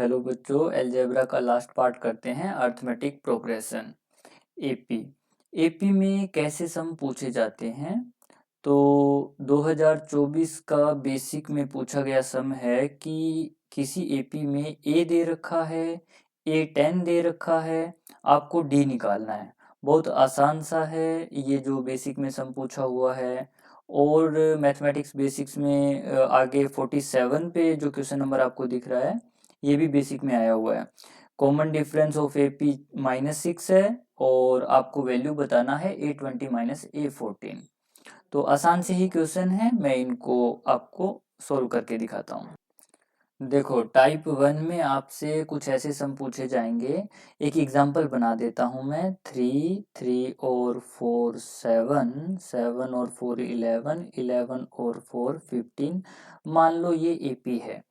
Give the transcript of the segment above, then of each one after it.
Hello बच्चों, algebra का last part करते हैं। Arithmetic progression AP. एपी में कैसे सम पूछे जाते हैं? तो 2024 का बेसिक में पूछा गया सम है कि किसी एपी में ए दे रखा है, ए 10 दे रखा है, आपको डी निकालना है। बहुत आसान सा है ये जो बेसिक में सम पूछा हुआ है। और मैथमेटिक्स बेसिक्स में आगे 47 पे जो क्वेश्चन नंबर आपको दिख रहा है, ये भी बेसिक में आया हुआ है। Common difference of A P -6 है और आपको वैल्यू बताना है A20 -A14। तो आसान से ही क्वेश्चन है, मैं इनको आपको सोल्व करके दिखाता हूँ। देखो, टाइप 1 में आपसे कुछ ऐसे सम पूछे जाएंगे। एक एग्जांपल बना देता हूँ मैं। 3 3 और 4 7, 7 और 4 11, 11 और 4 15। मान लो ये एपी है।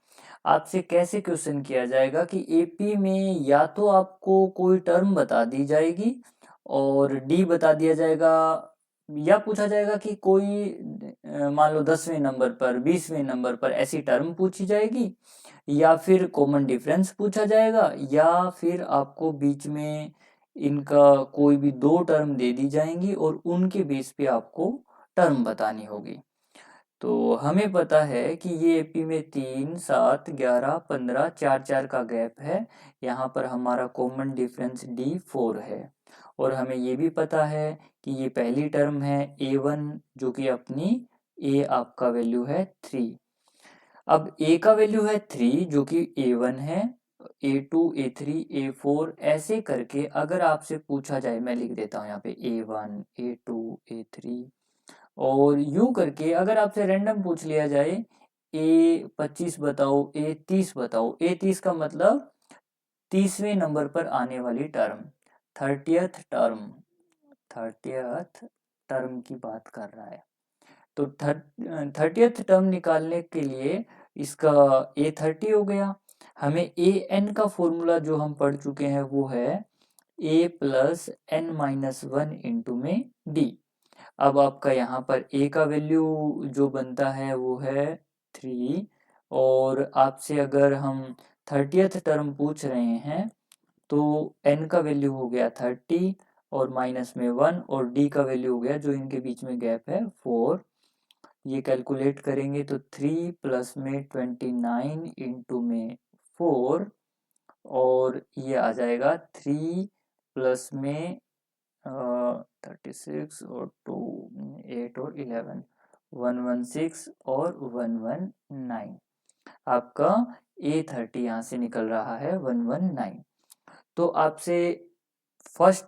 आपसे कैसे क्वेश्चन किया जाएगा कि एपी में या तो आपको कोई टर्म बता दी जाएगी और डी बता दिया जाएगा, या पूछा जाएगा कि कोई मान लो 10वें नंबर पर, 20वें नंबर पर ऐसी टर्म पूछी जाएगी, या फिर कॉमन डिफरेंस पूछा जाएगा, या फिर आपको बीच में इनका कोई भी दो टर्म दे दी जाएंगी और उनके बेस पे आपको टर्म बतानी होगी। तो हमें पता है कि ये एपी में 3 7 11 15 4 4 का गैप है। यहाँ पर हमारा कॉमन डिफरेंस डी 4 है। और हमें ये भी पता है कि ये पहली टर्म है A1, जो कि अपनी A आपका वैल्यू है 3। अब A का वैल्यू है 3 जो कि A1 है, A2 A3 A4 ऐसे करके अगर आपसे पूछा जाए, मैं लिख देता हूँ यहाँ पे A1 A2 A3, और यूं करके अगर आपसे रैंडम पूछ लिया जाए A25 बताओ, A30 बताओ। A30 का मतलब 30वें नंबर पर आने वाली term, 30th term, 30th term की बात कर रहा है। तो 30th टर्म निकालने के लिए इसका A30 हो गया। हमें AN का फॉर्मूला जो हम पढ़ चुके हैं वो है A+n-1 इंटू में D। अब आपका यहाँ पर A का वैल्यू जो बनता है वो है 3, और आपसे अगर हम 30th टर्म पूछ रहे हैं तो n का वैल्यू हो गया 30 और माइनस में 1, और d का वैल्यू हो गया जो इनके बीच में गैप है 4। ये कैलकुलेट करेंगे तो 3 प्लस में 29 इंटू में 4, और ये आ जाएगा 3 प्लस में 36 और 2 8 और 11, 116 और 119। आपका A30 यहाँ से निकल रहा है 119। तो आपसे फर्स्ट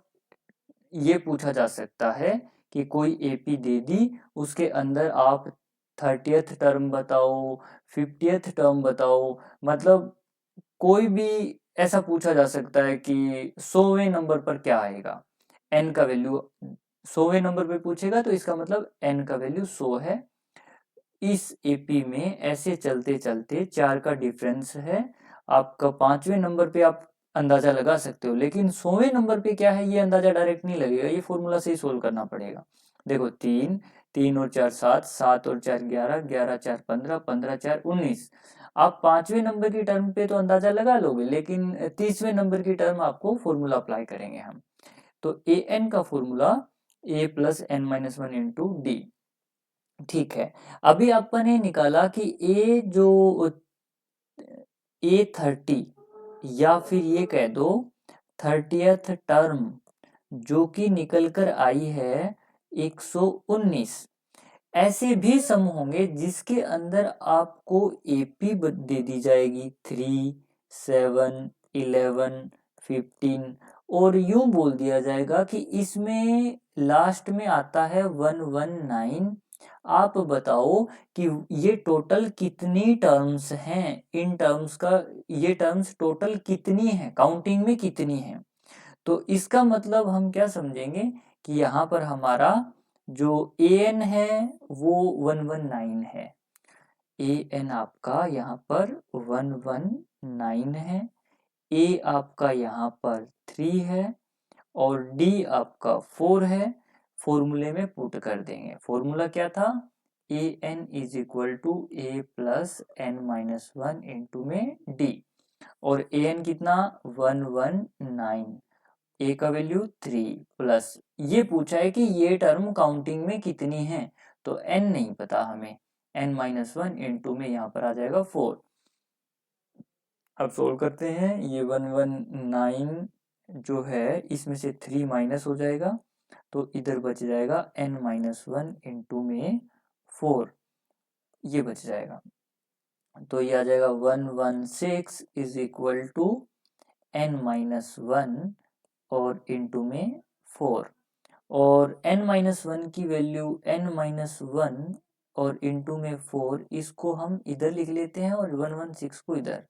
ये पूछा जा सकता है कि कोई एपी दे दी, उसके अंदर आप 30th टर्म बताओ, 50th टर्म बताओ। मतलब कोई भी ऐसा पूछा जा सकता है कि 100वें नंबर पर क्या आएगा, एन का वैल्यू 100वें नंबर पे पूछेगा तो इसका मतलब एन का वैल्यू 100 है। इस एपी में ऐसे चलते चलते 4 का डिफरेंस है। आपका 5वें नंबर पे आप अंदाजा लगा सकते हो, लेकिन 100वें नंबर पे क्या है ये अंदाजा डायरेक्ट नहीं लगेगा, ये फॉर्मूला से ही सोल्व करना पड़ेगा। देखो 3 3 और 4 7, 7 और 4 11, 11 4 15, 15 4 19। आप 5वें नंबर की टर्म पे तो अंदाजा लगा लोगे, लेकिन 30वें नंबर की टर्म आपको फॉर्मूला अप्लाई करेंगे हम। तो ए एन का फॉर्मूला A+n-1 इंटू डी। ठीक है। अभी आपने निकाला कि ए जो A30, या फिर ये कह दो 30th टर्म जो कि निकल कर आई है 119। ऐसे भी सम होंगे जिसके अंदर आपको एपी दे दी जाएगी 3 7 11 15, और यूं बोल दिया जाएगा कि इसमें लास्ट में आता है 119। आप बताओ कि ये टोटल कितनी टर्म्स हैं, इन टर्म्स का ये टर्म्स टोटल कितनी है, काउंटिंग में कितनी है। तो इसका मतलब हम क्या समझेंगे कि यहाँ पर हमारा जो an है वो 119 है। an आपका यहाँ पर 119 है, a आपका यहाँ पर 3 है, और d आपका 4 है। फॉर्मूले में पुट कर देंगे। फॉर्मूला क्या था? an is equal to A+n-1 into में d। और an कितना 119, a का वैल्यू 3 प्लस ये पूछा है कि ये टर्म काउंटिंग में कितनी है, तो n नहीं पता हमें, n माइनस 1 इंटू में यहाँ पर आ जाएगा 4। अब सोल्व करते हैं, ये 119 जो है इसमें से 3 माइनस हो जाएगा तो इधर बच जाएगा n माइनस 1 इंटू में 4, ये बच जाएगा। तो ये आ जाएगा 116 is equal to n minus 1 और इंटू में 4, और n माइनस 1 की वैल्यू n माइनस 1 और इंटू में 4, इसको हम इधर लिख लेते हैं और 116 को इधर,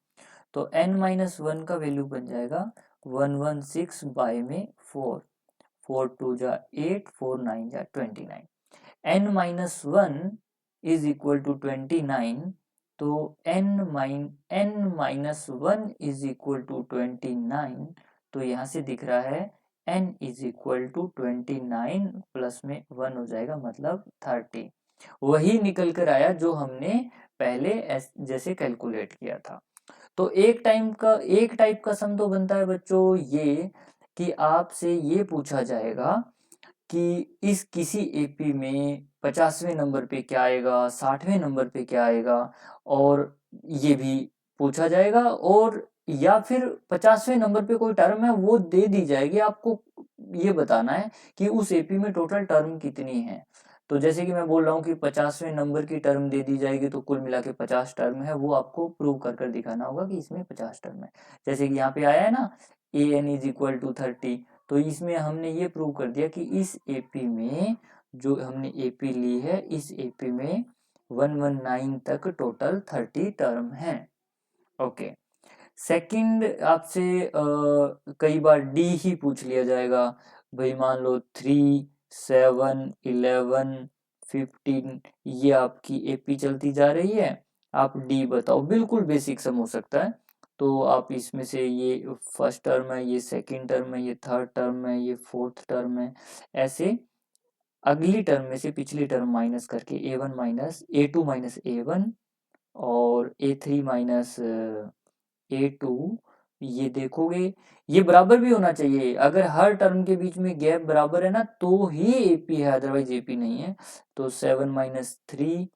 तो n माइनस 1 का वैल्यू बन जाएगा 116 बाय में 4, 4 2 जा 8, 4 9 जा 29, n minus 1 is equal to 29, तो n minus 1 is equal to 29, तो यहाँ से दिख रहा है n is equal to 29 plus में 1 हो जाएगा मतलब 30, वही निकल कर आया जो हमने पहले जैसे कैलकुलेट किया था। तो एक टाइप का सम तो बनता है बच्चों ये कि आपसे ये पूछा जाएगा कि इस किसी एपी में 50वें नंबर पे क्या आएगा, 60वें नंबर पे क्या आएगा, और ये भी पूछा जाएगा, और या फिर 50वें नंबर पे कोई टर्म है वो दे दी जाएगी, आपको ये बताना है कि उस एपी में टोटल टर्म कितनी है। तो जैसे कि मैं बोल रहा हूँ कि 50वें नंबर की टर्म दे दी जाएगी तो कुल मिला के 50 टर्म है, वो आपको प्रूव कर दिखाना होगा कि इसमें 50 टर्म है। जैसे कि यहाँ पे आया है ना an इज इक्वल टू 30, तो इसमें हमने ये प्रूव कर दिया कि इस एपी में जो हमने एपी ली है, इस एपी में 119 तक टोटल 30 टर्म है। ओके, सेकंड आपसे कई बार डी ही पूछ लिया जाएगा, भाई मान लो 3 7 11 15 ये आपकी एपी चलती जा रही है, आप डी बताओ, बिल्कुल बेसिक सम हो सकता है। तो आप इसमें से ये फर्स्ट टर्म है, ये सेकंड टर्म है, ये थर्ड टर्म है, ये फोर्थ टर्म है, ऐसे अगली टर्म में से पिछली टर्म माइनस करके a1 minus a2 minus a1 और a3 माइनस a2, ये देखोगे ये बराबर भी होना चाहिए, अगर हर टर्म के बीच में गैप बराबर है ना तो ही एपी है, अदरवाइज एपी नहीं है। तो 7 माइनस 3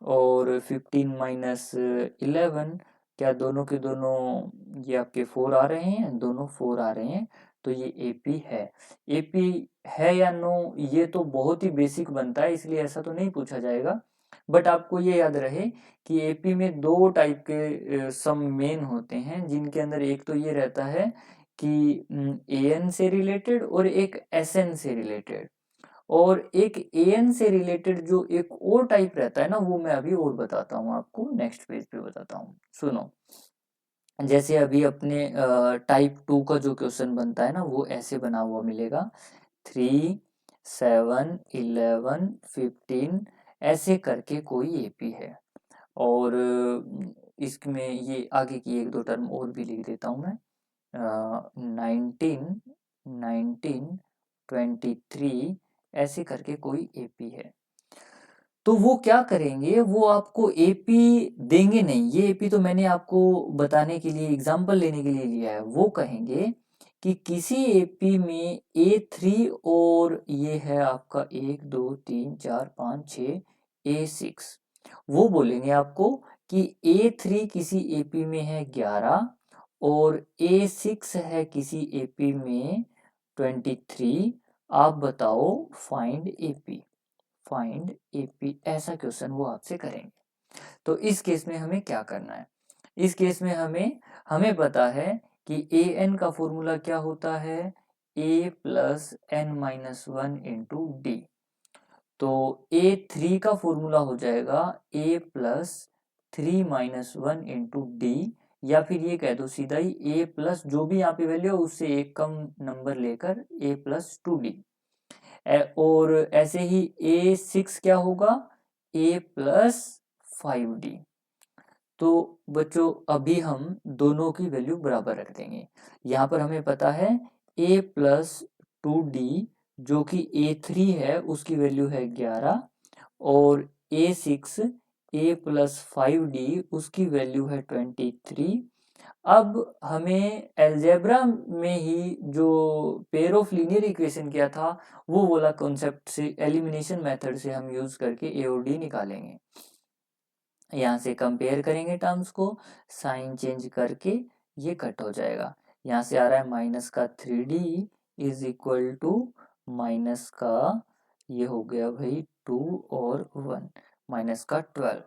और 15 माइनस 11, क्या दोनों के दोनों ये आपके 4 आ रहे हैं, दोनों 4 आ रहे हैं, तो ये एपी है। एपी है या नो ये तो बहुत ही बेसिक बनता है, इसलिए ऐसा तो नहीं पूछा जाएगा, बट आपको ये याद रहे कि एपी में दो टाइप के सम मेन होते हैं, जिनके अंदर एक तो ये रहता है कि एन से रिलेटेड और एक एसएन से रिलेटेड, और एक एन से रिलेटेड जो एक और टाइप रहता है ना, वो मैं अभी और बताता हूँ आपको, नेक्स्ट पेज पे बताता हूँ। सुनो, जैसे अभी अपने टाइप 2 का जो क्वेश्चन बनता है ना, वो ऐसे बना हुआ मिलेगा, 3 7 11 15 ऐसे करके कोई एपी है, और इसमें ये आगे की एक दो टर्म और भी लिख देता हूँ मैं, 19 19 23 ऐसे करके कोई एपी है। तो वो क्या करेंगे, वो आपको एपी देंगे नहीं, ये एपी तो मैंने आपको बताने के लिए, एग्जांपल लेने के लिए लिया है। वो कहेंगे कि किसी एपी में A3 और ये है आपका 1 2 3 4 5 6 A6, वो बोलेंगे आपको कि A3 किसी एपी में है 11 और A6 है किसी एपी में 23, आप बताओ फाइंड एपी, फाइंड एपी, ऐसा क्वेश्चन वो आपसे करेंगे। तो इस केस में हमें क्या करना है, इस केस में हमें पता है कि ए एन का फॉर्मूला क्या होता है, a plus n minus 1 into d, तो A3 का फॉर्मूला हो जाएगा a plus 3 minus 1 into d, या फिर ये कह दो सीधा ही a प्लस जो भी यहाँ पे वैल्यू है उससे एक कम नंबर लेकर a प्लस 2d, और ऐसे ही A6 क्या होगा, a प्लस 5d। तो बच्चों अभी हम दोनों की वैल्यू बराबर रख देंगे, यहाँ पर हमें पता है a प्लस 2d जो कि A3 है उसकी वैल्यू है 11, और A6 a प्लस 5d उसकी वैल्यू है 23, अब हमें अलजेब्रा में ही जो पेयर ऑफ लीनियर इक्वेशन किया था वो वाला कॉन्सेप्ट से एलिमिनेशन मेथड से हम यूज करके ए और डी निकालेंगे। यहाँ से कंपेयर करेंगे टर्म्स को, साइन चेंज करके ये कट हो जाएगा। यहाँ से आ रहा है माइनस का 3d is equal to minus का, ये हो गया भाई 2 और 1, माइनस का 12,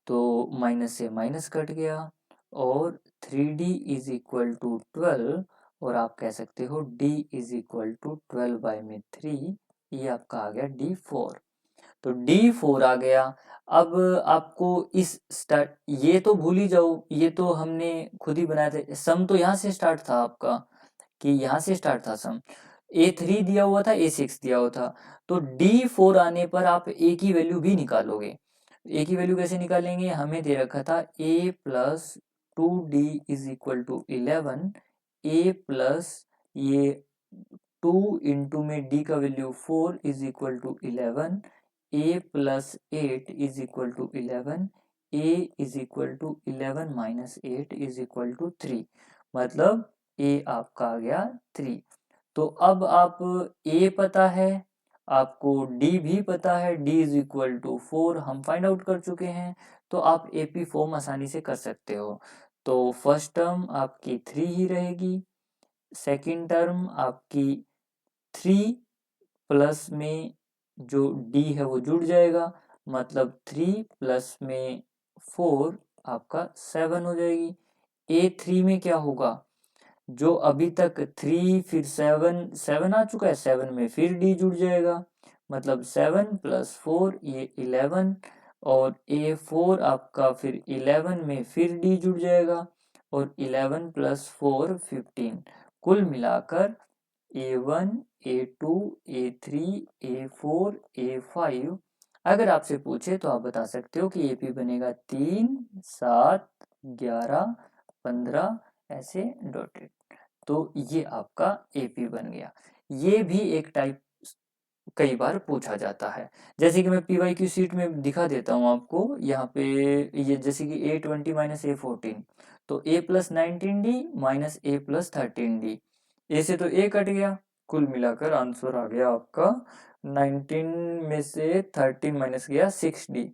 तो माइनस से माइनस कट गया और 3d इज इक्वल टू 12, और आप कह सकते हो d is equal to 12 by में 3, ये आपका आ गया d4। तो D4 आ गया। अब आपको इस स्टार्ट, ये तो भूल ही जाओ, ये तो हमने खुद ही बनाया था, सम तो यहाँ से स्टार्ट था आपका, कि यहाँ से स्टार्ट था सम। A3 दिया हुआ था, A6 दिया हुआ था, तो D4 आने पर आप A की वैल्यू भी निकालोगे। A की वैल्यू कैसे निकालेंगे, हमें दे रखा था A plus 2D is equal to 11, A plus ये 2 इंटू में D का value 4 is equal to 11, A plus 8 is equal to 11, A is equal to 11 minus 8 is equal to 3, मतलब A आपका आ गया 3। तो अब आप A पता है, आपको D भी पता है, D इज इक्वल टू 4 हम फाइंड आउट कर चुके हैं, तो आप AP फॉर्म आसानी से कर सकते हो। तो फर्स्ट टर्म आपकी 3 ही रहेगी, सेकंड टर्म आपकी 3 प्लस में जो D है वो जुड़ जाएगा, मतलब 3 प्लस में 4 आपका 7 हो जाएगी। A3 में क्या होगा, जो अभी तक 3 फिर 7 आ चुका है, 7 में फिर D जुड़ जाएगा, मतलब 7 प्लस 4 ये 11, और A4 आपका फिर 11 में फिर D जुड़ जाएगा, और 11 प्लस 4 15, कुल मिलाकर A1 A2 A3 A4 A5। अगर आपसे पूछे तो आप बता सकते हो कि AP बनेगा 3 7 11 15 ऐसे डॉटेड, तो ये आपका AP बन गया। ये भी एक टाइप कई बार पूछा जाता है, जैसे कि मैं PYQ शीट में दिखा देता हूँ आपको यहाँ पे, ये जैसे कि A20 माइनस A14, तो A plus 19D minus A plus 13D, ए से तो ए कट गया, कुल मिलाकर आंसर आ गया आपका 19 में से 13 माइनस गया 6D,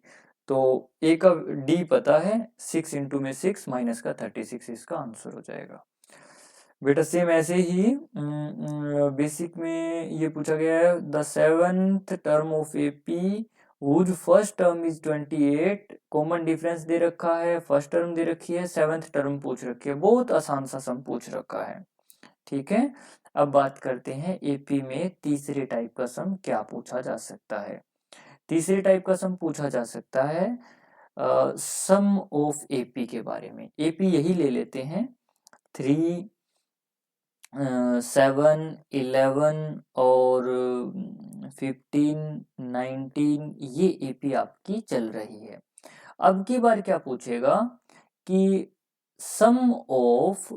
तो ए का डी पता है, 6 इंटू में 6 माइनस का 36 इसका आंसर हो जाएगा। बेटा सेम ऐसे ही बेसिक में ये पूछा गया है, the seventh term of AP whose first term is 28, common difference दे रखा है, फर्स्ट टर्म दे रखी है, सेवंथ टर्म पूछ रखी है, बहुत आसान सा सम पूछ रखा है। ठीक है, अब बात करते हैं एपी में तीसरे टाइप का सम क्या पूछा जा सकता है। तीसरे टाइप का सम पूछा जा सकता है सम ऑफ एपी के बारे में। एपी यही ले लेते हैं, 3 7 11 और 15 19, ये एपी आपकी चल रही है। अब की बार क्या पूछेगा कि सम ऑफ,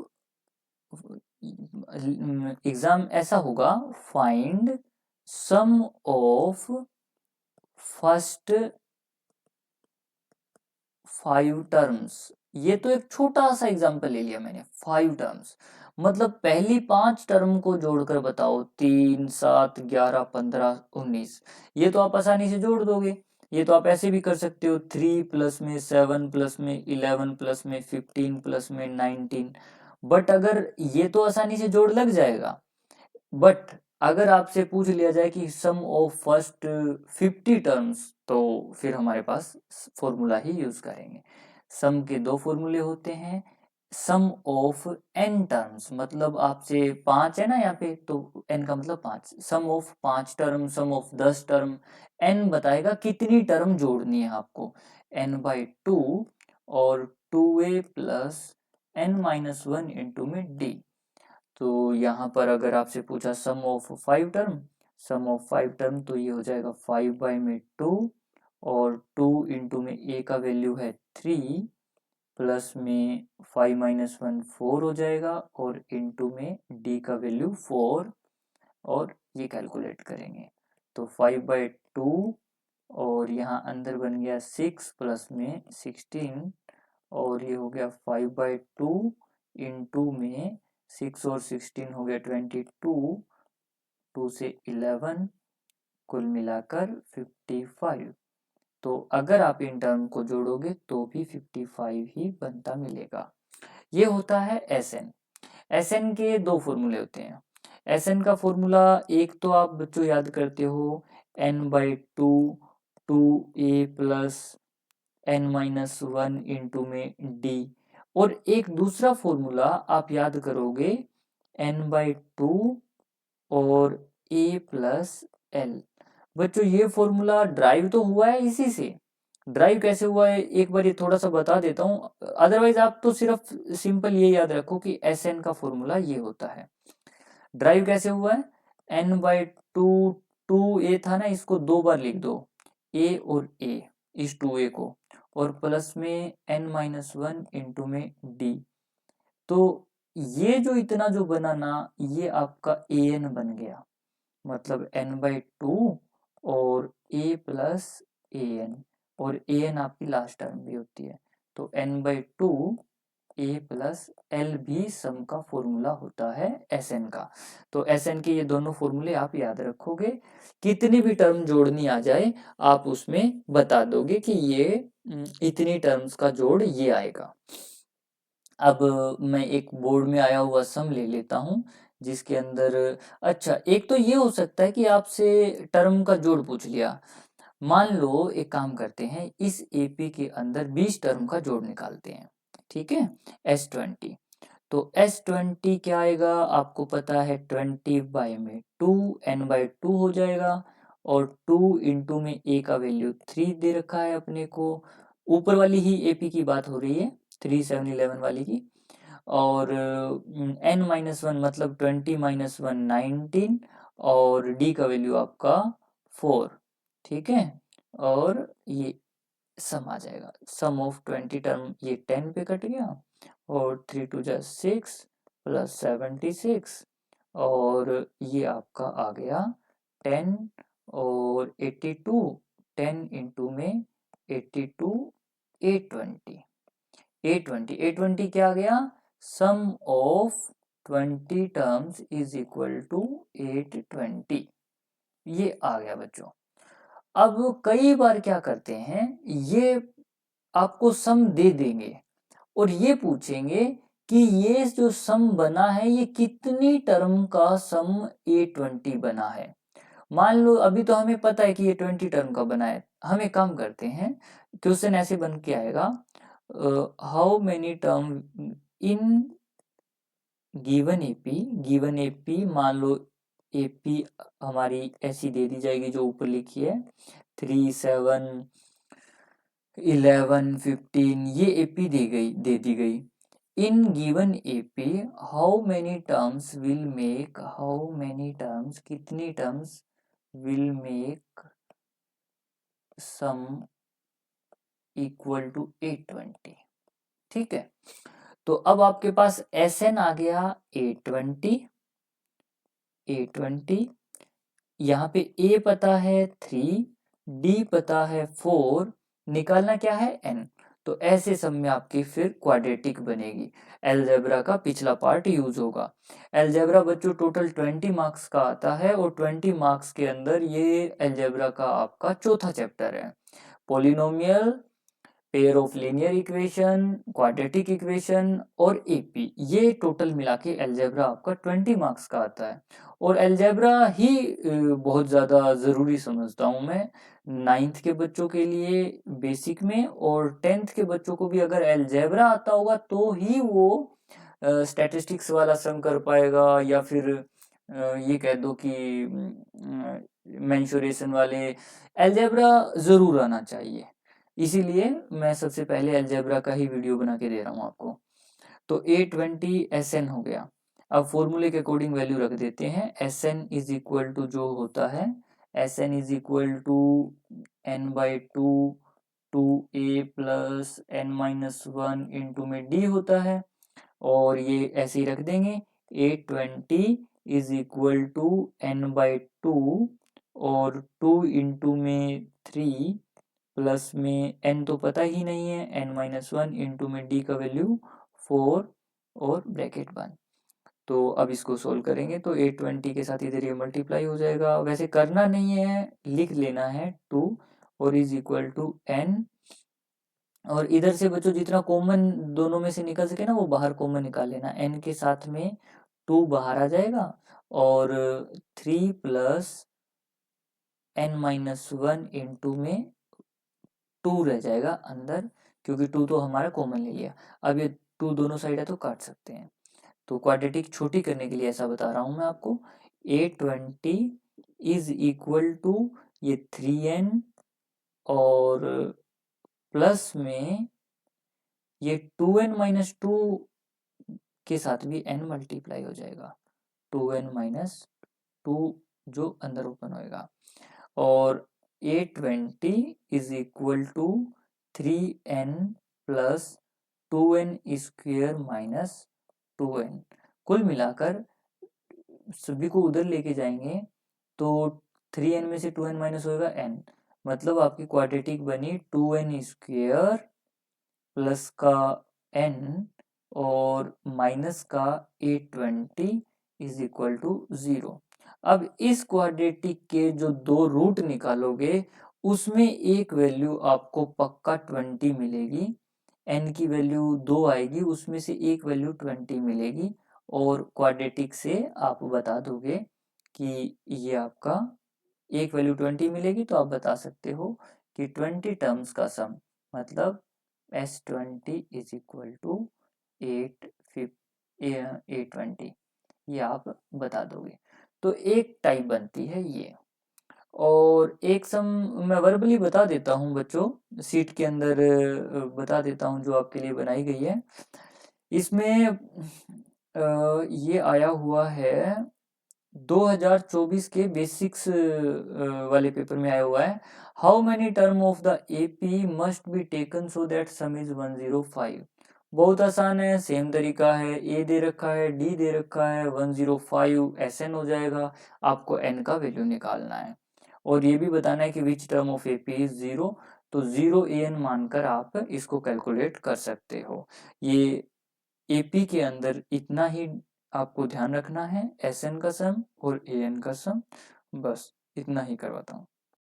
एग्जाम ऐसा होगा, find sum of first 5 terms. ये तो एक छोटा सा एग्जांपल ले लिया मैंने, 5 टर्म्स, मतलब पहली 5 टर्म को जोड़कर बताओ, 3 7 11 15 19, ये तो आप आसानी से जोड़ दोगे। ये तो आप ऐसे भी कर सकते हो, 3 प्लस में 7 प्लस में 11 प्लस में 15 प्लस में 19, बट अगर ये तो आसानी से जोड़ लग जाएगा, बट अगर आपसे पूछ लिया जाए कि सम ऑफ फर्स्ट 50 टर्म्स, तो फिर हमारे पास फॉर्मूला ही यूज करेंगे। सम के दो फॉर्मूले होते हैं, सम ऑफ n टर्म्स, मतलब आपसे 5 है ना यहाँ पे, तो n का मतलब 5, sum of 5 term, sum of 10 term, n बताएगा कितनी टर्म जोड़नी है आपको, n/2 और 2a प्लस n-1 इंटू में d। तो यहाँ पर अगर आपसे पूछा sum of 5 term, sum of 5 term, तो ये हो जाएगा 5 बाई में 2, और 2 इंटू में a का वैल्यू है 3, प्लस में 5 माइनस 1 4 हो जाएगा, और इंटू में d का वैल्यू 4, और ये कैलकुलेट करेंगे तो 5/2, और यहाँ अंदर बन गया 6 प्लस में 16, और ये हो गया 5/2 इंटू में 6 और 16 हो गया 22, 2 से 11, कुल मिलाकर 55। तो अगर आप इन टर्म को जोड़ोगे तो भी 55 ही बनता मिलेगा। ये होता है एसएन। एसएन के दो फॉर्मूले होते हैं। एसएन का फॉर्मूला एक तो आप बच्चों याद करते हो n/2 2a plus n-1 into में d, और एक दूसरा फॉर्मूला आप याद करोगे n/2 और a प्लस l। बच्चों ये फॉर्मूला ड्राइव तो हुआ है इसी से। ड्राइव कैसे हुआ है एक बार ये थोड़ा सा बता देता हूँ, अदरवाइज आप तो सिर्फ सिंपल ये याद रखो कि एस एन का फॉर्मूला ये होता है। ड्राइव कैसे हुआ है, n/2 2a था ना, इसको दो बार लिख दो, a और a, इस 2a को, और प्लस में n-1 इंटू में d। तो ये जो इतना जो बना ना, ये आपका an बन गया, मतलब n/2 और a प्लस an, और an आपकी लास्ट टर्म भी होती है, तो n/2 a प्लस l भी सम का फॉर्मूला होता है Sn का। तो Sn के ये दोनों फॉर्मूले आप याद रखोगे, कितनी भी टर्म जोड़नी आ जाए आप उसमें बता दोगे कि ये इतनी टर्म्स का जोड़ ये आएगा। अब मैं एक बोर्ड में आया हुआ सम ले लेता हूँ जिसके अंदर, अच्छा एक तो ये हो सकता है कि आपसे टर्म का जोड़ पूछ लिया। मान लो एक काम करते हैं, इस एपी के अंदर 20 टर्म का जोड़ निकालते हैं, ठीक है, S20। तो S20 क्या आएगा, आपको पता है 20 बाई में 2 n/2 हो जाएगा, और 2 इंटू में a का वैल्यू 3 दे रखा है अपने को, ऊपर वाली ही एपी की बात हो रही है 3 7 11 वाली की, और n-1 मतलब 20-1 19, और d का वैल्यू आपका 4, ठीक है, और ये सम आ जाएगा, सम ऑफ 20 टर्म, ये 10 पे कट गया, और 3 2 जा 6 प्लस 76, और ये आपका आ गया 10 और 82, 10 इंटू में 82 820, 820 क्या आ गया, sum of 20 terms is equal to 820, ये आ गया बच्चों। अब कई बार क्या करते हैं, ये आपको सम दे देंगे और ये पूछेंगे कि ये जो सम बना है ये कितनी टर्म का सम 820 बना है। मान लो अभी तो हमें पता है कि ये 20 टर्म का बना है, हम एक काम करते हैं, क्वेश्चन ऐसे बन के आएगा, how many term in given AP, मान लो एपी हमारी ऐसी दे दी जाएगी जो ऊपर लिखी है 3 7 11 15, ये एपी दे दी गई। In given AP how many terms will make, how many terms कितनी terms will make sum equal to 820, ठीक है। तो अब आपके पास Sn आ गया 820, यहाँ पे a पता है 3, d पता है 4, निकालना क्या है n। तो ऐसे सम में आपकी फिर क्वाड्रेटिक बनेगी, अलजेब्रा का पिछला पार्ट यूज होगा। अलजेब्रा बच्चों टोटल 20 मार्क्स का आता है, और 20 मार्क्स के अंदर ये अलजेब्रा का आपका चौथा चैप्टर है। Polynomial, pair of linear equation, quadratic equation और एपी, ये टोटल मिला के अलजेब्रा आपका 20 मार्क्स का आता है। और अलजेब्रा ही बहुत ज़्यादा ज़रूरी समझता हूँ मैं 9th के बच्चों के लिए बेसिक में, और 10th के बच्चों को भी अगर अलजेब्रा आता होगा तो ही वो स्टैटिस्टिक्स वाला सम कर पाएगा, या फिर ये कह दो कि मेंसुरेशन वाले, अलजेब्रा ज़रूर आना चाहिए। इसीलिए मैं सबसे पहले अलजेब्रा का ही वीडियो बना के दे रहा हूँ आपको। तो 820 Sn हो गया। अब फॉर्मूले के अकॉर्डिंग वैल्यू रख देते हैं, Sn इज इक्वल टू जो होता है, Sn is equal to n/2 2a plus n-1 into में d होता है, और ये ऐसे ही रख देंगे, 820 इज इक्वल टू n/2 और 2 इंटू में 3 प्लस में n तो पता ही नहीं है, n-1 इंटू में d का वैल्यू 4, और ब्रैकेट बंद। तो अब इसको सोल्व करेंगे तो 820 के साथ इधर ये मल्टीप्लाई हो जाएगा। वैसे करना नहीं है, लिख लेना है 2 और इज इक्वल टू n, और इधर से बच्चों जितना कॉमन दोनों में से निकल सके ना वो बाहर कॉमन निकाल लेना। n के साथ में 2 बाहर आ जाएगा और 3 प्लस n माइनस 1 इंटू में 2 रह जाएगा अंदर, क्योंकि 2 तो हमारा कॉमन ले लिया। अब ये 2 दोनों साइड है तो काट सकते हैं। तो क्वाड्रेटिक छोटी करने के लिए ऐसा बता रहा हूँ मैं आपको। 820 इज इक्वल टू ये 3n और प्लस में ये 2n माइनस 2 के साथ भी n मल्टीप्लाई हो जाएगा। 2n माइनस 2 जो अंदर ओपन होएगा, और 820 is equal to 3n plus 2n square minus 2n। कुल मिलाकर सभी को उधर लेके जाएंगे तो 3n में से 2n माइनस होएगा n, मतलब आपकी क्वाड्रेटिक बनी 2n स्क्वेयर प्लस का n और माइनस का 820 इज इक्वल टू 0। अब इस क्वाड्रेटिक के जो दो रूट निकालोगे उसमें एक वैल्यू आपको पक्का 20 मिलेगी, n की वैल्यू 2 आएगी, उसमें से एक वैल्यू 20 मिलेगी, और क्वाड्रेटिक से आप बता दोगे कि ये आपका एक वैल्यू 20 मिलेगी, तो आप बता सकते हो कि 20 टर्म्स का सम मतलब S20 इज इक्वल टू 820, ये आप बता दोगे। तो एक टाइप बनती है ये। और एक सम मैं वर्बली बता देता हूँ बच्चों, सीट के अंदर बता देता हूँ जो आपके लिए बनाई गई है। इसमें ये आया हुआ है 2024 के बेसिक्स वाले पेपर में आया हुआ है। How many term of the AP must be taken so that some is 105। बहुत आसान है, सेम तरीका है। ए दे रखा है, डी दे रखा है, 105 एसएन हो जाएगा। आपको एन का वैल्यू निकालना है और ये भी बताना है कि which term of AP is 0। तो 0 एन मानकर आप इसको कैलकुलेट कर सकते हो। ये एपी के अंदर इतना ही आपको ध्यान रखना है, एसएन का सम और एएन का सम, बस इतना ही करवाता हूँ।